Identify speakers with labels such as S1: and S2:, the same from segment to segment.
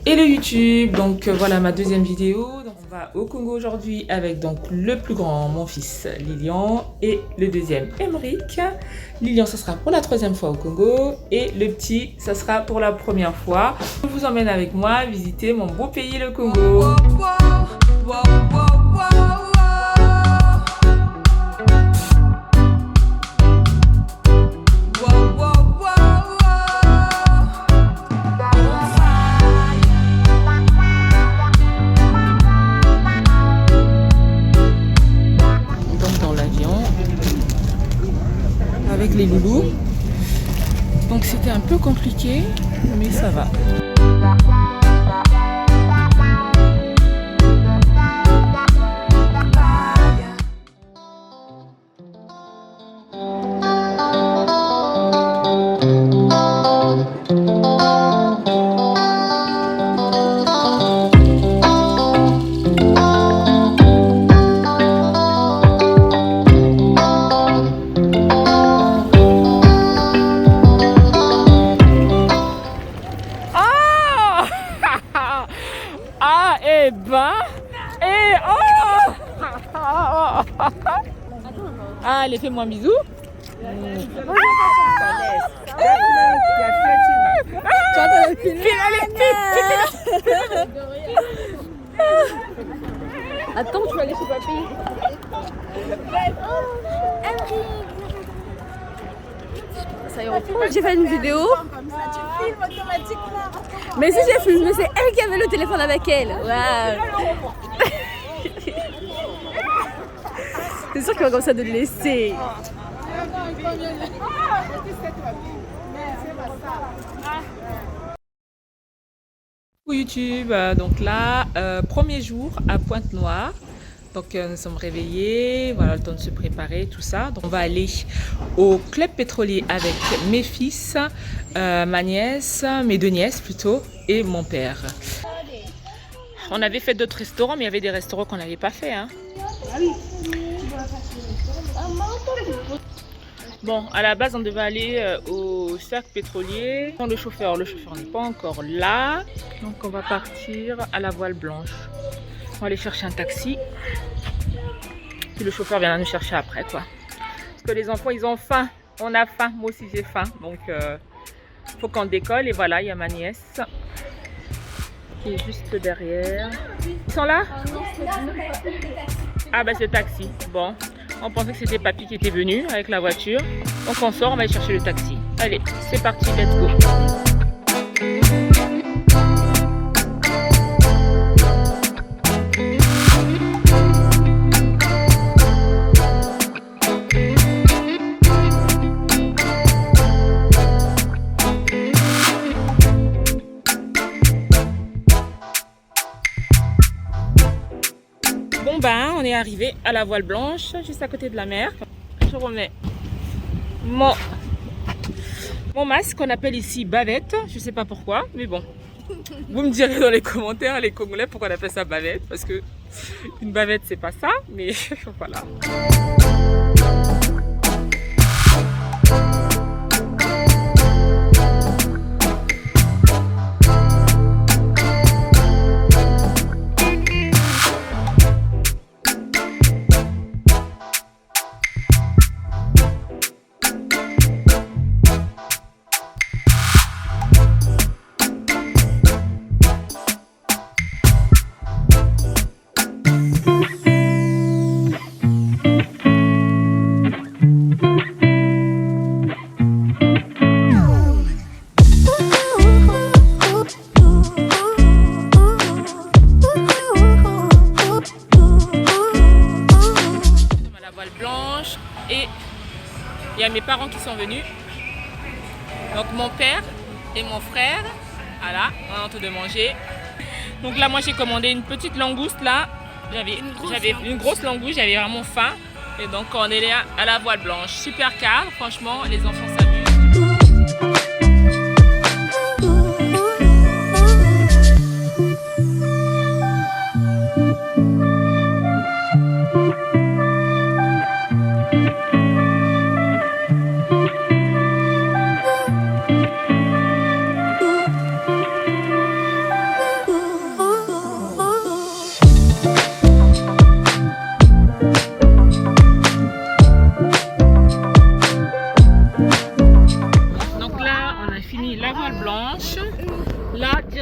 S1: Hello YouTube, donc voilà ma deuxième vidéo. Donc, on va au Congo aujourd'hui avec donc le plus grand, mon fils Lilian, et le deuxième Emeric. Lilian, ça sera pour la troisième fois au Congo et le petit, ça sera pour la première fois. Je vous emmène avec moi visiter mon beau pays, le Congo. Avec les loulous, donc c'était un peu compliqué mais ça va. Ah, et ben, et oh. Ah, allez, fais-moi un bisou.
S2: Attends, tu vas aller chez papy. Ça y est, j'ai fait une vidéo. Mais si j'ai filmé, c'est elle qui avait le téléphone avec elle. Wow. C'est sûr qu'elle va comme ça de le laisser.
S1: Pour YouTube, donc là, premier jour à Pointe-Noire. Donc nous sommes réveillés, voilà le temps de se préparer, tout ça. Donc on va aller au club pétrolier avec mes fils, ma nièce, mes deux nièces plutôt, et mon père. On avait fait d'autres restaurants, mais il y avait des restaurants qu'on n'avait pas fait. Hein. Bon, à la base, on devait aller au cercle pétrolier. Le chauffeur n'est pas encore là. Donc on va partir à la Voile Blanche. On va aller chercher un taxi. Puis le chauffeur viendra nous chercher après, quoi. Parce que les enfants, ils ont faim. On a faim. Moi aussi, j'ai faim. Donc, faut qu'on décolle. Et voilà, il y a ma nièce qui est juste derrière. Ils sont là? Ah, bah, c'est le taxi. Bon, on pensait que c'était papy qui était venu avec la voiture. Donc, on sort, on va aller chercher le taxi. Allez, c'est parti, let's go. Bon ben, on est arrivé à la Voile Blanche, juste à côté de la mer. Je remets mon masque qu'on appelle ici bavette. Je sais pas pourquoi, mais bon. Vous me direz dans les commentaires, les Congolais, pourquoi on appelle ça bavette. Parce que une bavette, c'est pas ça, mais voilà. Blanche et il y a mes parents qui sont venus, donc mon père et mon frère. Voilà, on est en train de manger. Donc là moi j'ai commandé une petite langouste là, j'avais une grosse langouste, j'avais vraiment faim et donc on est là à la Voile Blanche, super car, franchement les enfants s'amusent.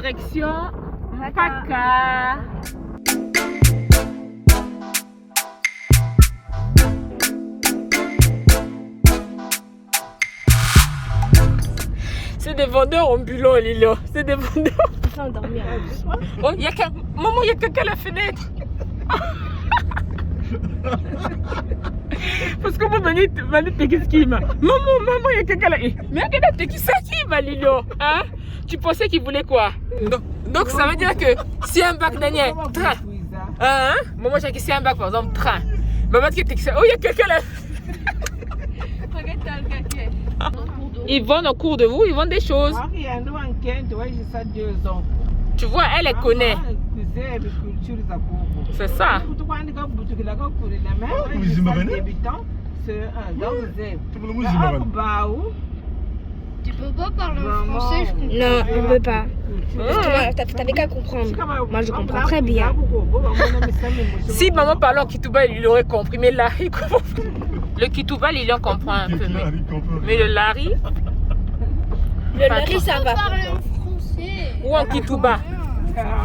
S1: direction Mpaka. C'est des vendeurs ambulants, Lilo. C'est des vendeurs.
S2: On va dormir.
S1: Oh, il y a maman, il y a quelqu'un à la fenêtre. Parce que moi, qu'est-ce qu'il m'a. Maman, il y a quelqu'un là. Mais regarde, qui ça qui va, Lilo? Hein? Tu pensais qu'il voulait quoi? Donc ça veut dire que si un bac dernier, train. Hein? Maman, j'ai dit si un bac, par exemple, train. Maman, oh, il y a quelqu'un là. Ils vendent au cours de vous, ils vendent des choses. Tu vois, elle les connaît. C'est ça.
S3: Tu peux pas parler en français, je comprends.
S2: Non, on peut pas. T'avais qu'à comprendre. Moi, je comprends très bien.
S1: Si maman parlait en Kitouba, il aurait compris. Mais là, il comprend. Le Kitouba, il en comprend un peu. Mais le Lari.
S2: Le Lari, ça va.
S3: Parler en français.
S1: Ou en Kitouba.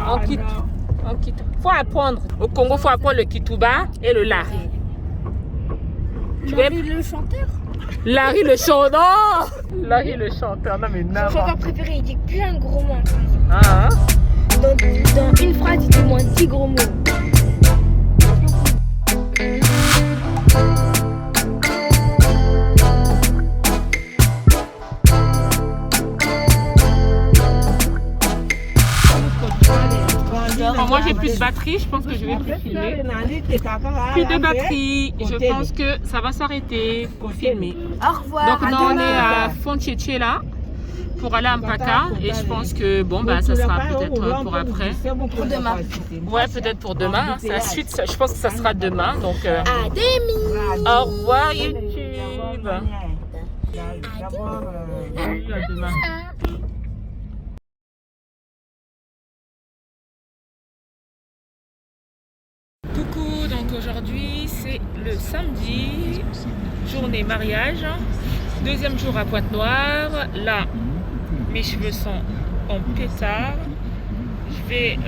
S1: En Kitouba. Faut apprendre. Au Congo, il faut apprendre le Kitouba et le Lari.
S3: Larry le chanteur.
S1: Larry le chanteur. Larry le chanteur. Non mais
S2: Son
S1: non.
S2: chanteur préféré, il dit plein de gros mots.
S1: Ah, hein?
S2: Dans une phrase, il dit au moins 10 gros mots.
S1: Bon, moi j'ai plus de batterie, je pense que je vais plus filmer. Plus de batterie, je pense que ça va s'arrêter pour filmer.
S2: Au revoir.
S1: Donc là on est à Fontchéché là pour aller à Mpaka et je pense que bon bah ça sera peut-être pour après.
S2: Pour demain.
S1: Ouais, peut-être pour demain. Hein. C'est la suite, je pense que ça sera demain. Donc
S2: À demi.
S1: au revoir YouTube. À demain. Coucou, donc aujourd'hui c'est le samedi, journée mariage, deuxième jour à Pointe-Noire. Là, mes cheveux sont en pétard. Je vais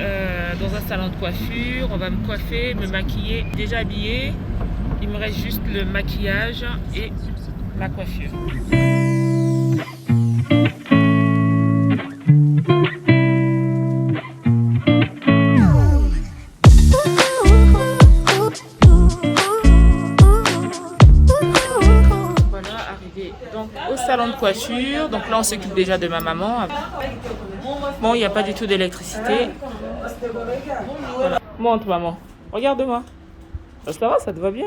S1: dans un salon de coiffure, on va me coiffer, me maquiller, déjà habillée. Il me reste juste le maquillage et la coiffure. Donc au salon de coiffure, donc là on s'occupe déjà de ma maman. Bon, il n'y a pas du tout d'électricité. Voilà. Montre maman, regarde-moi. Ça va, ça te va bien?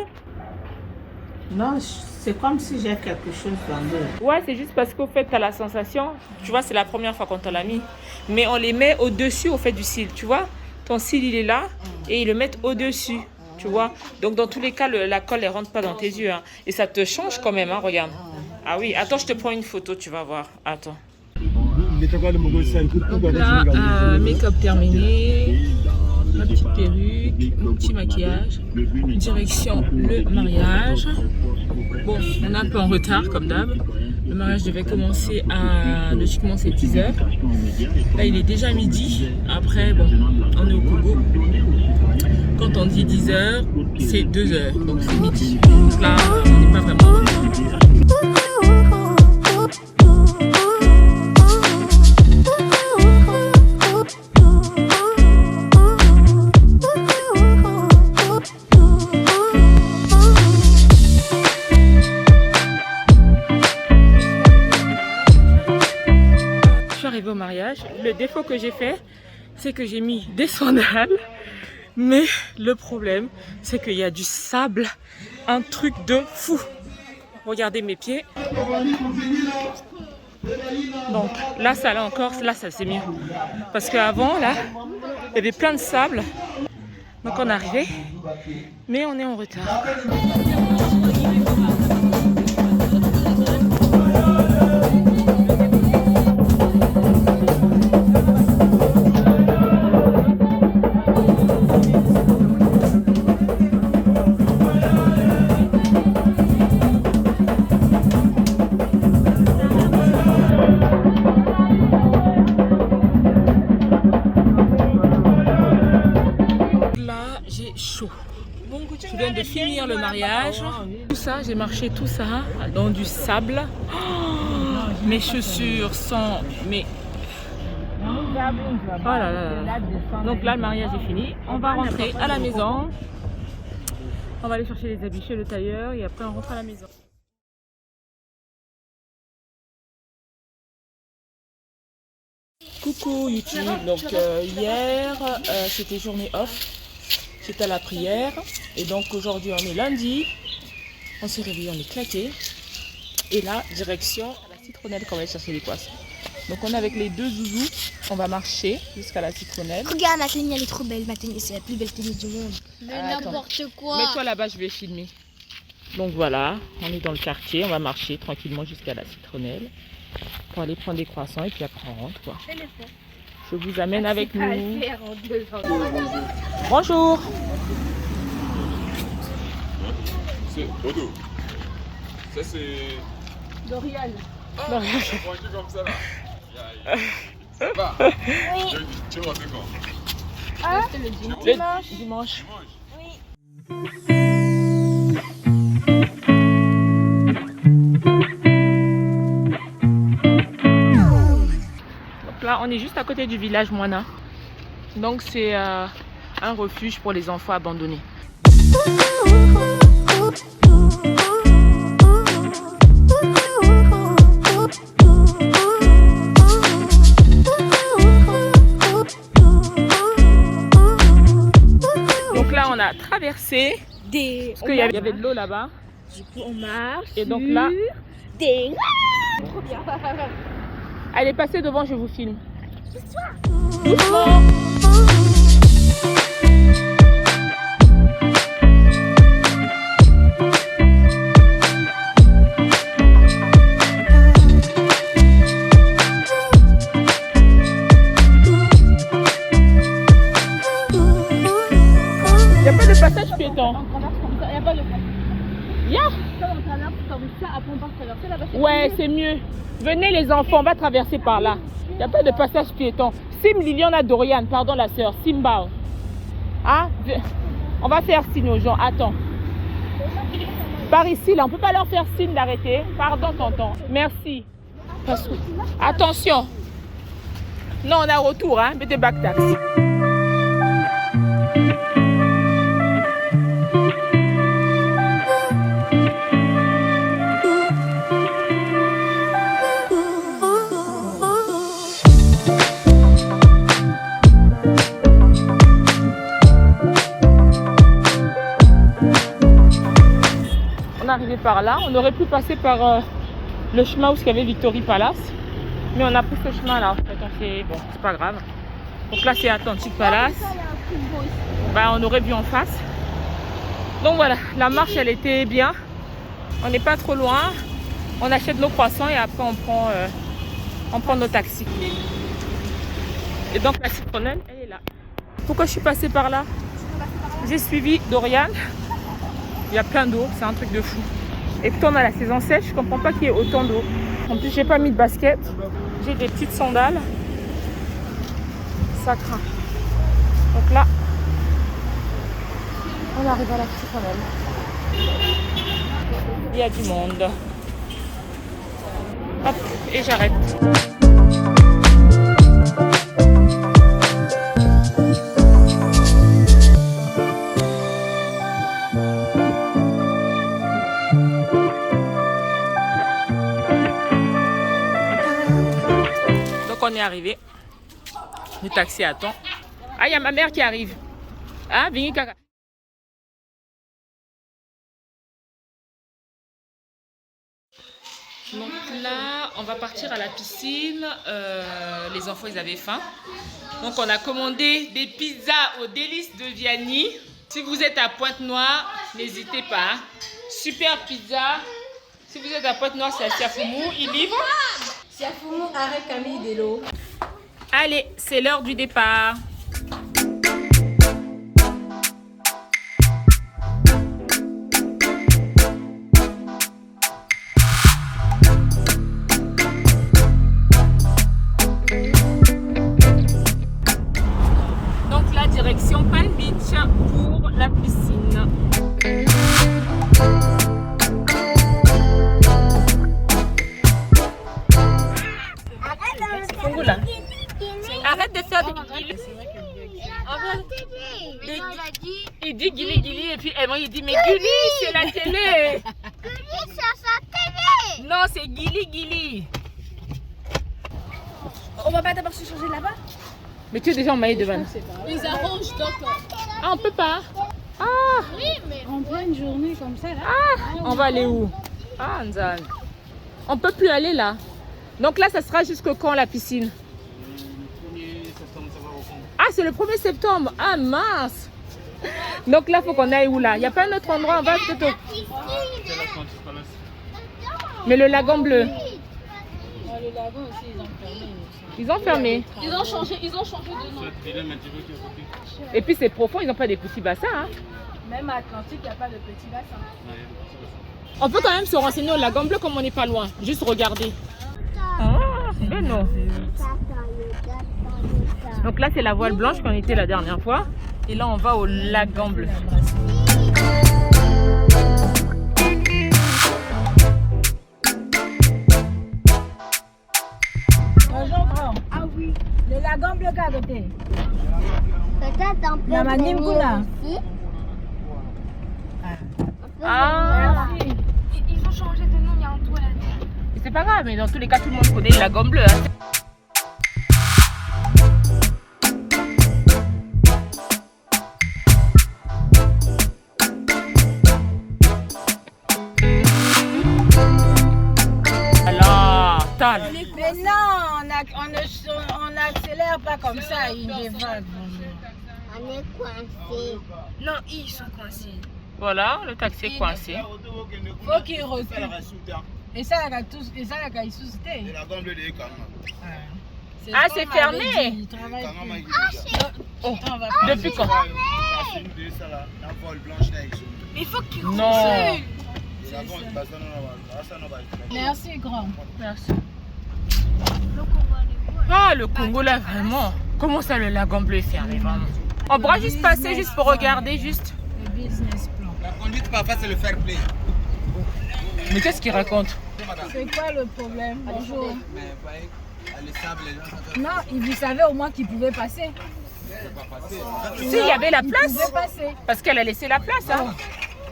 S4: Non, c'est comme si j'ai quelque chose dans l'eau.
S1: Ouais, c'est juste parce qu'au fait tu as la sensation, tu vois c'est la première fois qu'on te l'a mis. Mais on les met au-dessus au fait du cil, tu vois. Ton cil il est là et ils le mettent au-dessus. Tu vois, donc dans tous les cas, la colle ne rentre pas dans tes yeux. Hein. Et ça te change quand même, hein, regarde. Ah oui, attends, je te prends une photo, tu vas voir. Attends. Donc là, make-up terminé, ma petite perruque, mon petit maquillage, direction le mariage. Bon, on est un peu en retard comme d'hab. Le mariage devait commencer logiquement c'est 10h. Là, il est déjà midi. Après, bon, on est au Congo. Quand on dit 10h, c'est 2h, donc c'est midi. Donc là, on n'est pas vraiment. Je suis arrivée au mariage. Le défaut que j'ai fait, c'est que j'ai mis des sandales. Mais le problème, c'est qu'il y a du sable, un truc de fou. Regardez mes pieds. Donc là, ça allait encore, là, ça c'est mieux. Parce qu'avant, là, il y avait plein de sable. Donc on est arrivé, mais on est en retard. viens de finir le mariage. Tout ça, j'ai marché tout ça dans du sable. Oh, mes chaussures sont... Mais... Oh là là là. Donc là, le mariage est fini. On va rentrer à la maison. On va aller chercher les habits chez le tailleur et après on rentre à la maison. Coucou YouTube, donc hier c'était journée off, j'étais à la prière et donc aujourd'hui on est lundi, on s'est réveillé, on est claqué et là direction à la citronnelle qu'on va aller chercher les poissons. Donc on est avec les deux zouzous, on va marcher jusqu'à la citronnelle.
S2: Regarde, ma tenue elle est trop belle, ma tenue c'est la plus belle tenue du monde.
S3: Mais n'importe quoi.
S1: Mets-toi là-bas, je vais filmer. Donc voilà, on est dans le quartier, on va marcher tranquillement jusqu'à la citronnelle pour aller prendre des croissants et puis après on rentre quoi. Je vous amène avec nous. Bonjour.
S5: C'est Odo. Ça c'est...
S2: Dorian.
S5: Ah, Dorian. Comme ça là. Ça va? Oui. Tu vas rentrer quand?
S2: Ah,
S1: le dimanche. Là, on est juste à côté du village Moana. Donc, c'est un refuge pour les enfants abandonnés. Donc là, on a traversé. Parce qu'il y avait de l'eau là-bas.
S2: Du coup, on marche.
S1: Et donc là.
S2: Des... Trop bien.
S1: Allez, passez devant, je vous filme. Doucement. Il n'y a pas de passage piéton.
S2: On traverse comme ça, il n'y a pas de passage.
S1: Yeah.
S2: On traverse comme ça, après on part traverser là-bas.
S1: Ouais, c'est mieux. Venez les enfants, on va traverser par là. Il n'y a pas de passage piéton. Sim Liliana Dorian, pardon la sœur, Simba. Ah, on va faire signe aux gens, attends. Par ici, là, on ne peut pas leur faire signe d'arrêter. Pardon, tonton. Merci. Attention. Non, on a retour, hein. Mettez back taxi. Arrivé par là, on aurait pu passer par le chemin où il y avait Victory Palace, mais on a pris ce chemin là en fait. Bon, c'est pas grave. Donc là c'est Atlantic Palace, bah, on aurait vu en face. Donc voilà, la marche elle était bien, on n'est pas trop loin, on achète nos croissants et après on prend nos taxis. Et donc la citronnelle elle est là. Pourquoi je suis passée par là? J'ai suivi Dorian. Il y a plein d'eau, c'est un truc de fou. Et puis on a la saison sèche, je comprends pas qu'il y ait autant d'eau. En plus, j'ai pas mis de basket. J'ai des petites sandales. Ça craint. Donc là, on arrive à la citronnelle. Il y a du monde. Hop, et j'arrête. On est arrivé. Le taxi attend. Ah, il y a ma mère qui arrive. Ah, Vingi Kaka. Donc là, on va partir à la piscine. Les enfants, ils avaient faim. Donc on a commandé des pizzas aux délices de Vianney. Si vous êtes à Pointe-Noire, n'hésitez pas. Super pizza. Si vous êtes à Pointe-Noire, c'est à Siafoumou. Il livre.
S2: Siafoumou, arrête Camille Delo.
S1: Allez, c'est l'heure du départ. Donc la direction Palm Beach pour la piscine. Congola. Arrête de faire des guilis. Il dit guili guili et puis moi il dit mais guili c'est la télé.
S3: Guili, c'est sa télé.
S1: Non c'est guili guili.
S2: On va pas d'abord se changer là-bas?
S1: Mais tu es déjà en maillot de bain.
S2: Ils arrangent donc.
S1: Ah on peut pas. Ah
S3: Oui, mais
S2: En pleine journée comme ça là.
S1: on va aller où? Ah Nzan. On peut plus aller là. Donc là ça sera jusque quand la piscine? Ah c'est le 1er septembre. Ah mince. Donc là faut qu'on aille où là? Il n'y a pas un autre endroit, on va peut-être au... Mais le lagon bleu.
S2: Le lagon aussi ils ont fermé.
S1: Ils ont fermé.
S2: Ils ont changé de nom.
S1: Et puis c'est profond, ils n'ont pas des petits bassins. Hein.
S2: Même à Atlantique, il n'y a pas de petits bassins.
S1: On peut quand même se renseigner au lagon bleu comme on n'est pas loin. Juste regarder. Ah, ben non. Donc là c'est la voile blanche qu'on était la dernière fois. Et là on va au lagon bleu.
S6: Bonjour grand. Ah oui. Le lagon bleu qu'à côté.
S3: peut-être un peu
S6: La Manim
S3: de
S6: Kuna.
S3: ici.
S1: Ah,
S6: Merci.
S3: Ils ont changé de nom il y a un toilette.
S1: c'est pas grave, mais dans tous les cas tout le monde connaît le lagon bleu. Hein. Alors, tal.
S6: Mais non, on n'accélère pas comme ça, il est vague.
S3: On est coincé.
S2: Non, ils sont coincés.
S1: Voilà, le taxi est coincé.
S6: Faut qu'il recule. Et ça, il a suscité.
S1: Ah, c'est fermé. Oh, depuis quand?
S2: Mais il faut qu'ils
S1: Non.
S6: Merci grand.
S1: Merci. Ah, le Congo là, vraiment. Comment ça, le lagon bleu est fermé, vraiment? On pourra juste passer, juste pour regarder, juste.
S6: Le business plan.
S5: La conduite parfois c'est le fair play.
S1: Mais qu'est-ce qu'il raconte?
S6: C'est quoi le problème? Bonjour.
S5: Mais vous voyez, le sable, les gens
S6: Non, vous savez au moins qu'il pouvait passer.
S5: ne peuvent pas passer.
S1: Si, il y avait la
S6: Il pouvait
S1: place.
S6: passer.
S1: Parce qu'elle a laissé la place, hein.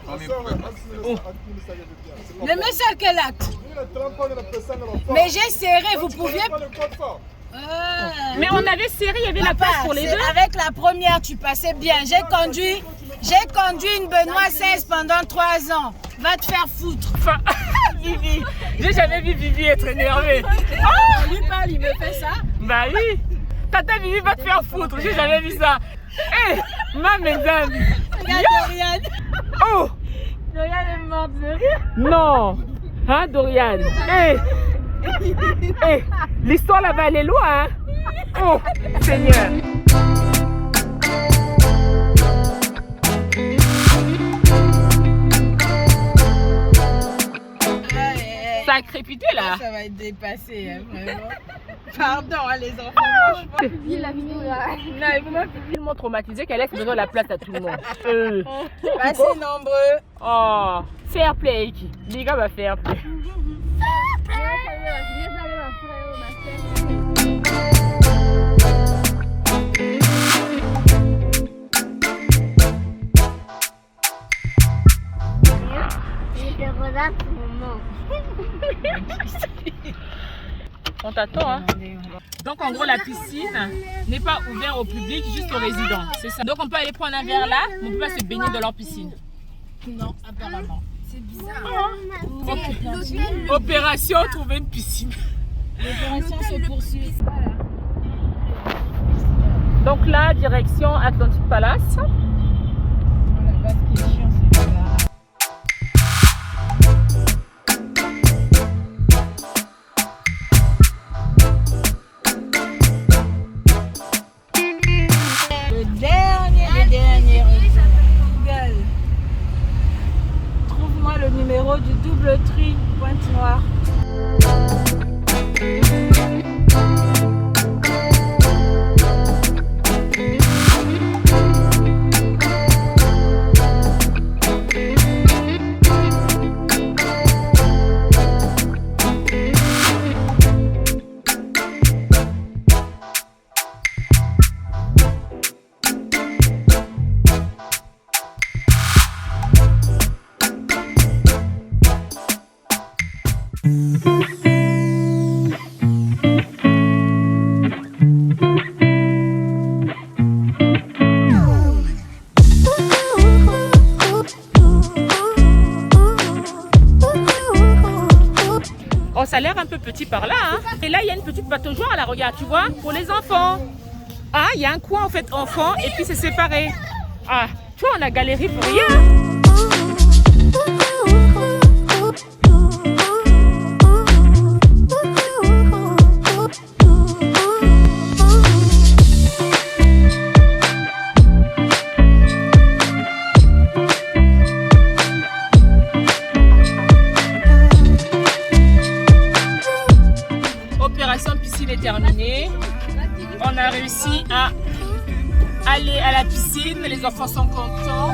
S5: Comme ils pouvaient pas.
S6: Le monsieur a quel acte? Mais j'ai serré, vous pouviez.
S1: Mais on avait serré, il y avait la
S6: Papa,
S1: place pour les
S6: c'est
S1: deux.
S6: avec la première, tu passais bien. J'ai conduit une Benoît 16 pendant 3 ans. Va te faire foutre.
S1: Enfin, Vivi. J'ai jamais vu Vivi être énervée.
S6: On lui parle, il me fait ça.
S1: Bah oui. Tata Vivi va te faire foutre. J'ai jamais vu ça. Hé, ma mesdames.
S6: Regarde Dorian.
S1: Oh.
S6: Dorian est morte de rire.
S1: Non. Hein, Dorian? Hé. Hé. L'histoire là-bas, elle est loin, hein. Oh, Seigneur. Ça a crépité là.
S6: Ça va être dépassé, hein, vraiment. Pardon, hein, les enfants.
S2: Il a vidéo là.
S1: Tellement traumatisée qu'elle laisse besoin de la place à tout le monde.
S6: Pas si nombreux.
S1: Oh, fair play. Les gars, va fair play.
S3: Il te regarde son nom.
S1: On t'attend, hein. Donc en gros la piscine n'est pas ouverte au public, juste aux résidents. C'est ça. Donc on peut aller prendre un verre là, mais on peut pas se baigner dans leur piscine.
S6: Non, apparemment.
S2: C'est bizarre.
S1: Opération trouver une piscine.
S6: L'opération se poursuit.
S1: Donc là, direction Atlantic Palace.
S6: Voilà, ce qui est chiant, c'est que là. Le dernier Google. Trouve-moi le numéro du double tri Pointe-Noire.
S1: petits par là. Hein. Et là, il y a une petite pataugeoire, là, regarde, tu vois, pour les enfants. Ah, il y a un coin, en fait, enfants, et puis c'est séparé. Ah, tu vois, on a galéré pour rien. Opération piscine est terminée. On a réussi à aller à la piscine. Les enfants sont contents.